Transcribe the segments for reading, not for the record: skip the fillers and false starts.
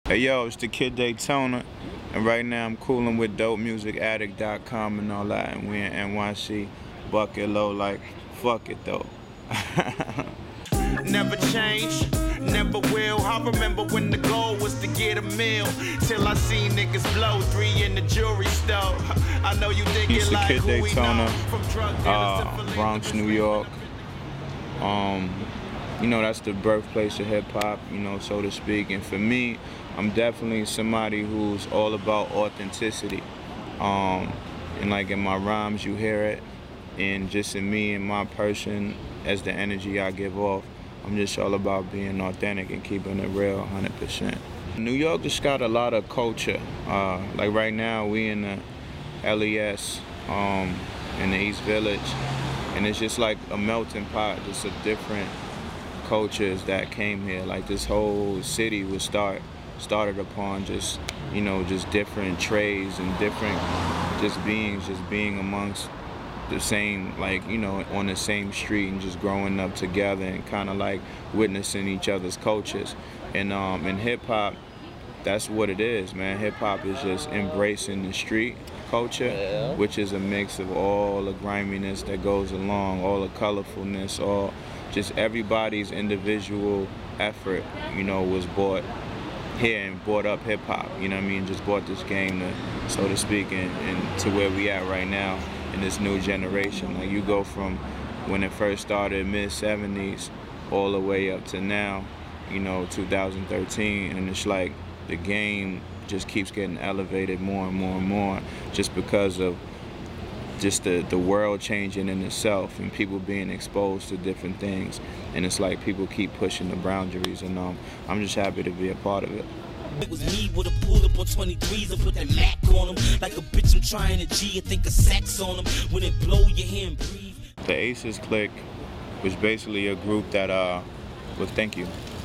Hey yo, it's the kid Daytona, and right now I'm cooling with dope music, addict.com and all that, and we in NYC, bucket low like, fuck it though. Never change, never will. I remember when the goal was to get a meal, till I seen niggas blow 3 in the jewelry store. I know you think It's it the like kid who we know, Daytona, from drug dealers to Bronx, New York. You know, that's the birthplace of hip-hop, you know, so to speak. And for me, I'm definitely somebody who's all about authenticity. And like in my rhymes, you hear it. And just in me and my person, as the energy I give off, I'm just all about being authentic and keeping it real 100%. New York just got a lot of culture. Like right now, we in the LES, in the East Village. And it's just like a melting pot, just of different cultures that came here. Like this whole city was started upon just, you know, just different trades and different just being amongst the same, like, you know, on the same street and just growing up together and kind of like witnessing each other's cultures. And in hip hop, that's what it is, man. Hip hop is just embracing the street culture, which is a mix of all the griminess that goes along, all the colorfulness, all just everybody's individual effort, you know, was brought here and brought up hip hop, you know what I mean? Just brought this game to, so to speak, and to where we at right now in this new generation. Like you go from when it first started, mid-70s, all the way up to now, you know, 2013, and it's like the game just keeps getting elevated more and more and more, just because of just the world changing in itself and people being exposed to different things. And it's like people keep pushing the boundaries, and I'm just happy to be a part of it. It was me with a pull up on 23s and put that Mac on them. Like a bitch, I'm trying to G and think of sex on them. When it blow, you hear him breathe. The Aces Clique was basically a group that,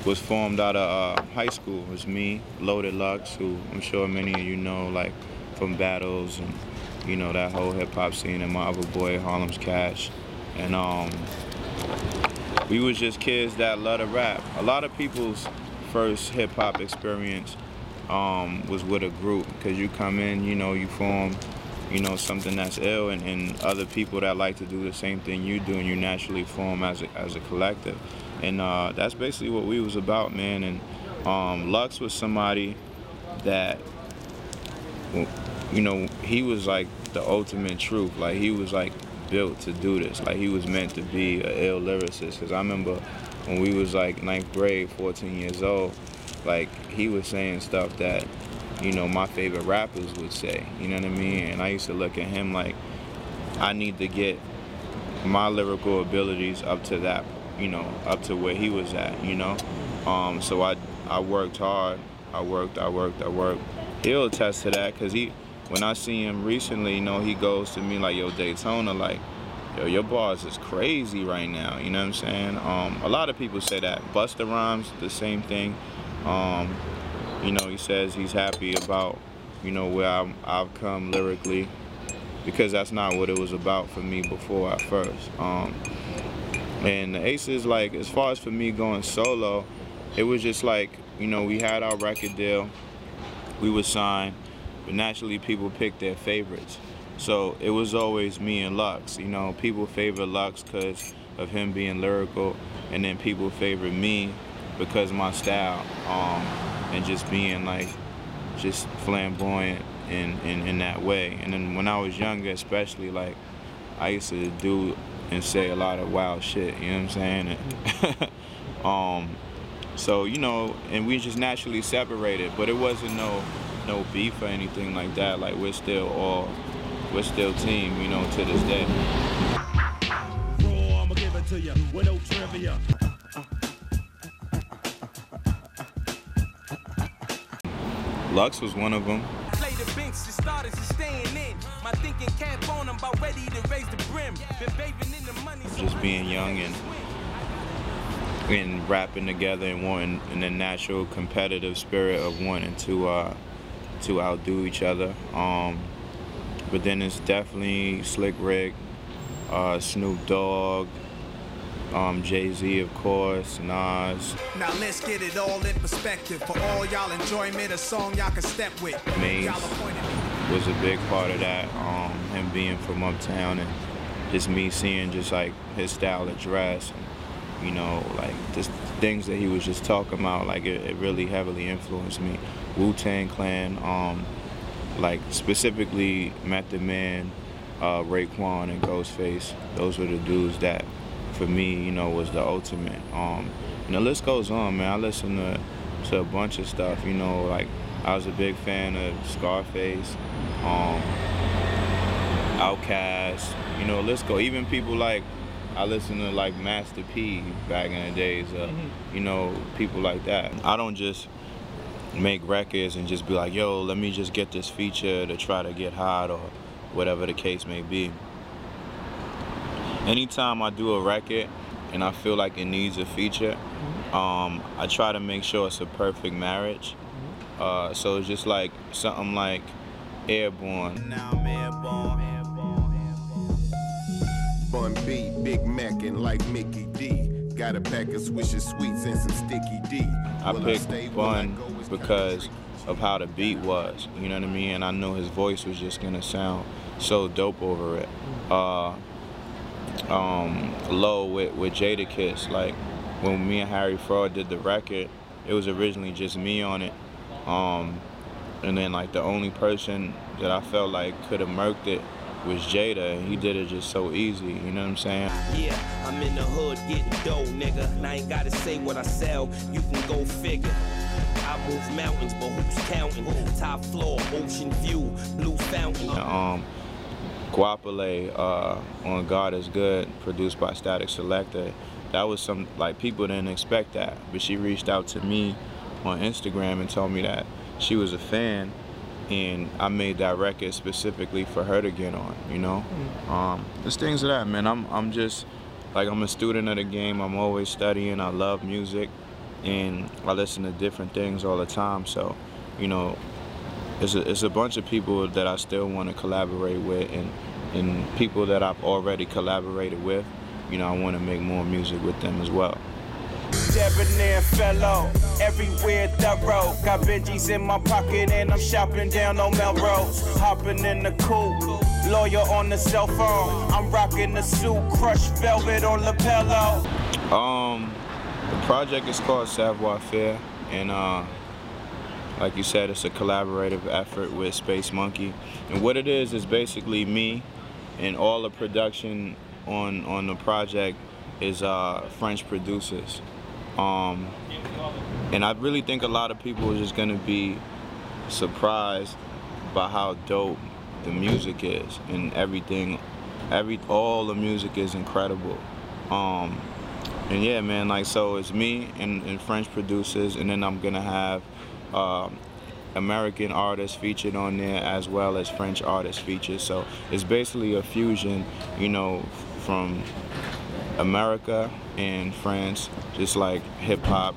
was formed out of high school. It was me, Loaded Lux, who I'm sure many of you know, like from battles and, you know, that whole hip hop scene, and my other boy, Harlem's Cash. And we was just kids that love to rap. A lot of people's first hip hop experience was with a group, because you come in, you know, you form, you know, something that's ill, and other people that like to do the same thing you do, and you naturally form as a collective. And that's basically what we was about, man. And Lux was somebody that, you know, he was like the ultimate truth. Like he was like built to do this. Like he was meant to be an ill lyricist. Cause I remember when we was like 9th grade, 14 years old, like he was saying stuff that, you know, my favorite rappers would say, you know what I mean? And I used to look at him like, I need to get my lyrical abilities up to that, you know, up to where he was at, you know? So I worked hard, I worked. He'll attest to that, cause when I see him recently, you know, he goes to me like, yo, Daytona, like, yo, your bars is crazy right now, you know what I'm saying? A lot of people say that. Busta Rhymes, the same thing. You know, he says he's happy about, you know, where I've come lyrically, because that's not what it was about for me before at first. And the Aces, like, as far as for me going solo, it was just like, you know, we had our record deal, we were signed, but naturally people picked their favorites. So it was always me and Lux. You know, people favor Lux because of him being lyrical, and then people favor me because of my style, and just being like, just flamboyant in that way. And then when I was younger, especially, like, I used to do and say a lot of wild shit, you know what I'm saying? So, you know, and we just naturally separated, but it wasn't no beef or anything like that. Like, we're still team, you know, to this day. Raw, I'ma give it to you with no trivia. Lux was one of them. Just being young and rapping together and wanting, in the natural competitive spirit of wanting to outdo each other. But then it's definitely Slick Rick, Snoop Dogg, Jay-Z, of course, Nas. Now let's get it all in perspective. For all y'all enjoyment, a song y'all can step with. Maze was a big part of that, him being from uptown and just me seeing just like his style of dress and, you know, like just things that he was just talking about, like it really heavily influenced me. Wu-Tang Clan, like specifically Method Man, Raekwon and Ghostface, those were the dudes that for me, you know, was the ultimate. And the list goes on, man. I listen to a bunch of stuff, you know, like I was a big fan of Scarface, Outkast, you know, let's go. Even people like, I listen to like Master P back in the days, you know, people like that. I don't just make records and just be like, yo, let me just get this feature to try to get hot or whatever the case may be. Anytime I do a record and I feel like it needs a feature, I try to make sure it's a perfect marriage. So it's just like something like Airborne. Now I'm airborne. Bun B, Big Mac, and like Mickey D. Got a pack of Swisher Sweets and some Sticky D. I picked Bun because of how the beat was, you know what I mean? And I knew his voice was just gonna sound so dope over it. Low with Jadakiss, like when me and Harry Fraud did the record, it was originally just me on it. And then like the only person that I felt like could have murked it was Jada, and he did it just so easy, you know what I'm saying? Yeah, I'm in the hood getting dough, nigga. And I ain't gotta say what I sell, you can go figure. I move mountains, but who's counting? Top floor, ocean view, blue fountain. Guapole on God is Good, produced by Static Selector. That was some, like, people didn't expect that, but she reached out to me on Instagram and told me that she was a fan, and I made that record specifically for her to get on, you know? There's things of that, man. I'm just, like, I'm a student of the game. I'm always studying. I love music, and I listen to different things all the time. So, you know, it's a bunch of people that I still want to collaborate with, and people that I've already collaborated with, you know, I want to make more music with them as well. Debonair fellow, everywhere thorough. Got Benjis in my pocket and I'm shopping down on Melrose. Hopping in the coupe, lawyer on the cell phone. I'm rocking the suit, crushed velvet on lapello. The project is called Savoir Faire, and like you said, it's a collaborative effort with Space Monkey. And what it is basically me, and all the production on the project is French producers. And I really think a lot of people are just gonna be surprised by how dope the music is, and everything, all the music is incredible. And yeah, man, like, so it's me and French producers, and then I'm gonna have American artists featured on there as well as French artists featured. So it's basically a fusion, you know, from America and France, just like hip hop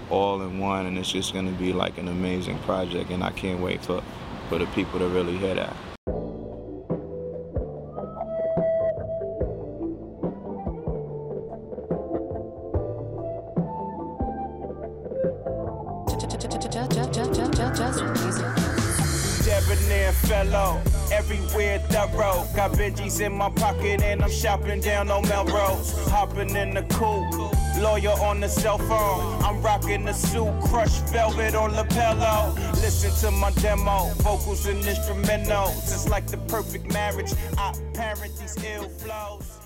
all in one, and it's just gonna be like an amazing project, and I can't wait for the people to really hear that. Debonair fellow, everywhere thorough. Got Benjis in my pocket and I'm shopping down on Melrose. Hopping in the coupe, lawyer on the cell phone. I'm rocking the suit, crushed velvet on lapello. Listen to my demo, vocals and instrumentals. It's like the perfect marriage. I parent these ill flows.